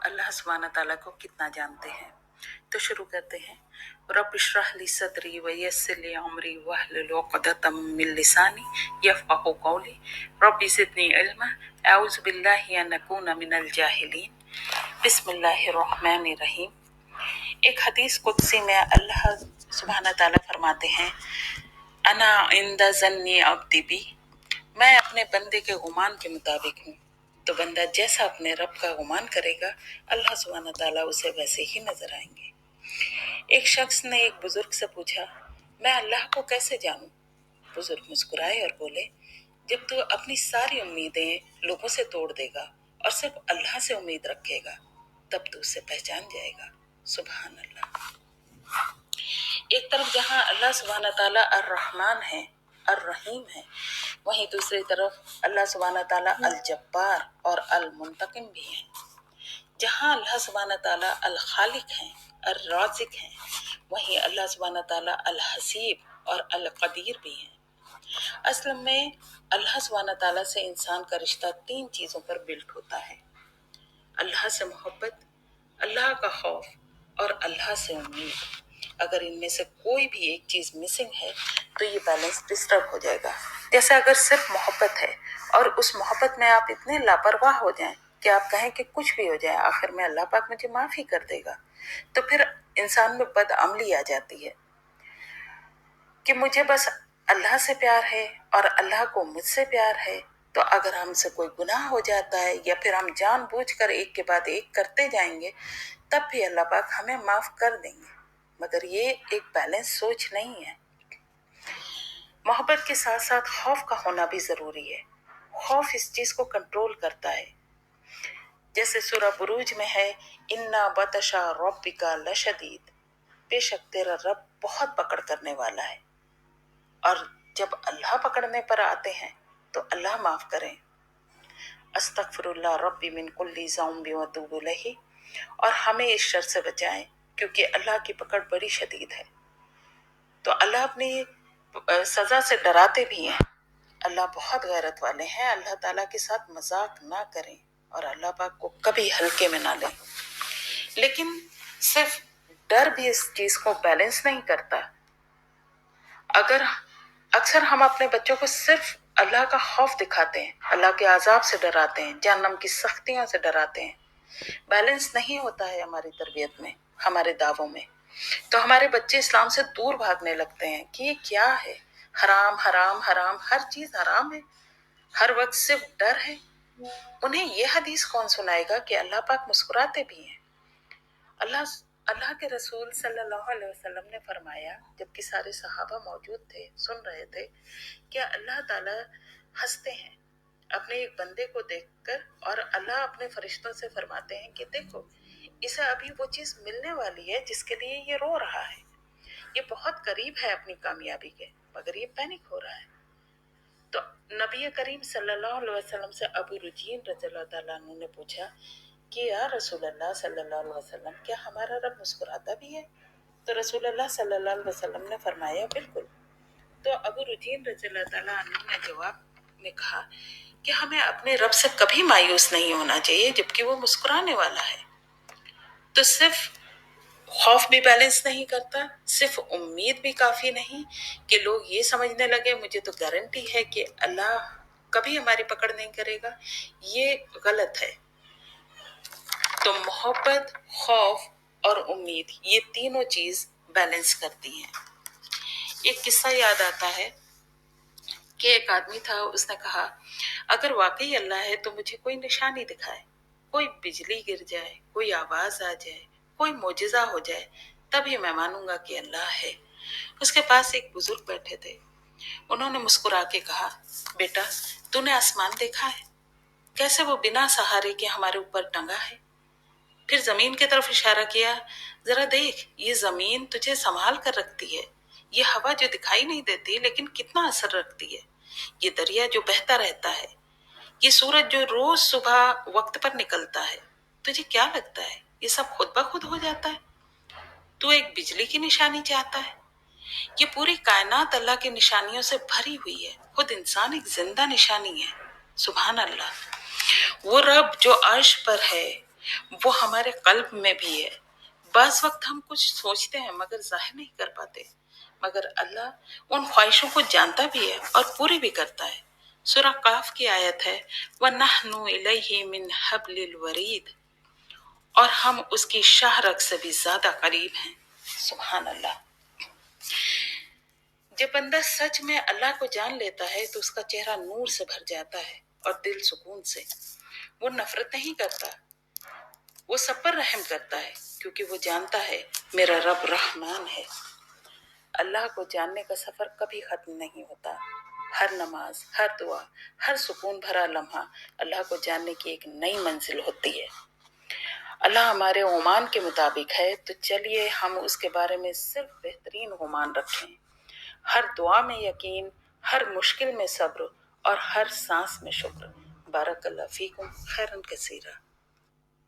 अल्लाह सुब्हानहू तआला को कितना जानते हैं। तो शुरू करते हैं। रब इश्रह ली सदरी व यस्सिर ली अमरी वहलुल उक़दतम मिन लिसानी यफ़क़हू क़ौली रब्बि ज़िदनी इल्मा अऊज़ु बिल्लाहि अन अकूना मिनल जाहिलीन। बिस्मिल्लाहिर्रहमानिर्रहीम। एक हदीस कुदसी में अल्लाह सुब्हानहू तआला फरमाते हैं, अना इंदा ज़न्नी अब्दी बी, मैं अपने बंदे के गुमान के मुताबिक हूँ। तो बंदा जैसा अपने रब का गुमान करेगा, अल्लाह सुब्हानहू तआला उसे वैसे ही नजर आएंगे। एक शख्स ने एक बुजुर्ग से पूछा, मैं अल्लाह को कैसे जानूं? बुजुर्ग मुस्कुराए और बोले, जब तू अपनी सारी उम्मीदें लोगों से तोड़ देगा और सिर्फ अल्लाह से उम्मीद रखेगा, तब तू उसे पहचान जाएगा। सुभान अल्लाह। एक तरफ जहां अल्लाह सुब्हानहू तआला अर रहमान है, अर रहीम है, वहीं दूसरी तरफ अल्लाह सुब्हानहू तआला अल जब्बार और अल मुंतकिम भी है। जहां अल्लाह सुब्हानहू तआला अल खालिक है, अर राज़िक है, वहीं अल्लाह सुब्हानहू तआला अल हसीब और अल कदीर भी है। असल में अल्लाह सुब्हानहू तआला से इंसान का रिश्ता 3 चीजों पर बिल्ट होता है: अल्लाह से मोहब्बत, अल्लाह का खौफ और अल्लाह से उम्मीद। अगर इनमें से कोई भी एक चीज मिसिंग है तो ये बैलेंस डिस्टर्ब हो जाएगा। जैसे अगर सिर्फ मोहब्बत है और उस मोहब्बत में आप इतने लापरवाह हो जाएं कि आप कहें कि कुछ भी हो जाए, आखिर में अल्लाह पाक मुझे माफी कर देगा, तो फिर इंसान में बदअमली आ जाती है कि मुझे बस अल्लाह से प्यार है और अल्लाह को मुझसे प्यार है। तो अगर हमसे कोई गुनाह हो जाता है या फिर हम जानबूझकर एक के बाद एक करते जाएंगे, तब भी अल्लाह पाक हमें माफ कर देंगे। मगर ये एक बैलेंस सोच नहीं है। मोहब्बत के साथ साथ खौफ का होना भी जरूरी है। खौफ इस चीज को कंट्रोल करता है। जैसे सूरह बुरूज में है, इन्ना बतशा रब्बिका लशदीद, बेशक तेरा रब बहुत पकड़ करने वाला है। और जब अल्लाह पकड़ने पर आते हैं तो अल्लाह माफ करें। अस्तगफिरुल्लाह रब्बी मिन कुल्ली ज़ंबि व अतूबु इलैहि, और हमें इस शर से बचाएं क्योंकि अल्लाह की पकड़ बड़ी शदीद है। तो अल्लाह अपनी सजा से डराते भी हैं। अल्लाह बहुत गैरत वाले हैं। अल्लाह ताला के साथ मजाक ना करें और अल्लाह पाक को कभी हल्के में ना लें। लेकिन सिर्फ डर भी इस चीज को बैलेंस नहीं करता। अगर अक्सर हम अपने बच्चों को सिर्फ अल्लाह का खौफ दिखाते हैं, अल्लाह के अजाब से डराते हैं, जहन्नम की सख्तियों से डराते हैं, बैलेंस नहीं होता है हमारी तरबियत में, हमारे दावों में, तो हमारे बच्चे इस्लाम से दूर भागने लगते हैं कि ये क्या है, हराम हराम हराम, हर चीज हराम है, हर वक्त सिर्फ डर है। उन्हें ये हदीस कौन सुनाएगा कि अल्लाह पाक मुस्कुराते भी हैं। अल्लाह के रसूल सल्लल्लाहु अलैहि वसल्लम ने फरमाया, जबकि सारे सहाबा मौजूद थे, सुन रहे थे, कि अल्लाह ताला हंसते हैं अपने एक बंदे को देखकर, और अल्लाह अपने फरिश्तों से फरमाते हैं कि देखो, इसे अभी वो चीज मिलने वाली है जिसके लिए ये रो रहा है। ये बहुत करीब है अपनी कामयाबी के, मगर ये पैनिक हो रहा है। तो नबी करीम सल्लल्लाहु अलैहि वसल्लम से अबू रुजीन रज़ियल्लाहु ताला अन्हु ने पूछा कि या रसूलल्लाह सल्लल्लाहु अलैहि वसल्लम, क्या हमारा रब मुस्कुराता भी है? तो रसूलुल्लाह सल्लल्लाहु अलैहि वसल्लम ने फरमाया, बिल्कुल। तो अबू रुजीन रज़ियल्लाहु ताला अन्हु ने जवाब में कहा कि हमें अपने रब से कभी मायूस नहीं होना चाहिए, जबकि वो मुस्कुराने वाला है। तो सिर्फ खौफ भी बैलेंस नहीं करता, सिर्फ उम्मीद भी काफी नहीं कि लोग ये समझने लगे मुझे तो गारंटी है कि अल्लाह कभी हमारी पकड़ नहीं करेगा। ये गलत है। तो मोहब्बत, खौफ और उम्मीद, ये तीनों चीज बैलेंस करती हैं। एक किस्सा याद आता है कि एक आदमी था, उसने कहा, अगर वाकई अल्लाह है तो मुझे कोई निशानी दिखाए, कोई बिजली गिर जाए, कोई आवाज आ जाए, कोई मोजिजा हो जाए, तभी मैं मानूंगा कि अल्लाह है। उसके पास एक बुजुर्ग बैठे थे। उन्होंने मुस्कुरा के कहा, बेटा, तूने आसमान देखा है? कैसे वो बिना सहारे के हमारे ऊपर टंगा है। फिर जमीन की तरफ इशारा किया, जरा देख, ये जमीन तुझे संभाल कर रखती है। ये हवा जो दिखाई नहीं देती लेकिन कितना असर रखती है। ये दरिया जो बहता रहता है। ये सूरज जो रोज सुबह वक्त पर निकलता है। तुझे क्या लगता है ये सब खुद ब खुद हो जाता है? तू एक बिजली की निशानी चाहता है? ये पूरी कायनात अल्लाह की निशानियों से भरी हुई है। खुद इंसान एक जिंदा निशानी है। सुभान अल्लाह। वो रब जो अर्श पर है, وہ ہمارے قلب میں بھی ہے۔ بعض وقت ہم کچھ سوچتے ہیں مگر ظاہر نہیں کر پاتے، مگر اللہ ان خواہشوں کو جانتا بھی ہے اور پوری بھی کرتا ہے۔ سورہ قاف کی آیت ہے وَنَحْنُ إِلَيْهِ مِنْ حَبْلِ الْوَرِيدِ، اور ہم اس کی شاہ رگ سے بھی زیادہ قریب ہیں۔ سبحان اللہ۔ جب بندہ سچ میں اللہ کو جان لیتا ہے تو اس کا چہرہ نور سے بھر جاتا ہے اور دل سکون سے۔ وہ نفرت نہیں کرتا، وہ سب پر رحم کرتا ہے، کیونکہ وہ جانتا ہے میرا رب رحمان ہے۔ اللہ کو جاننے کا سفر کبھی ختم نہیں ہوتا۔ ہر نماز، ہر دعا، ہر سکون بھرا لمحہ اللہ کو جاننے کی ایک نئی منزل ہوتی ہے۔ اللہ ہمارے گمان کے مطابق ہے تو چلیے ہم اس کے بارے میں صرف بہترین گمان رکھیں۔ ہر دعا میں یقین، ہر مشکل میں صبر اور ہر سانس میں شکر۔ بارک اللہ فیکم، خیرن کثیرہ۔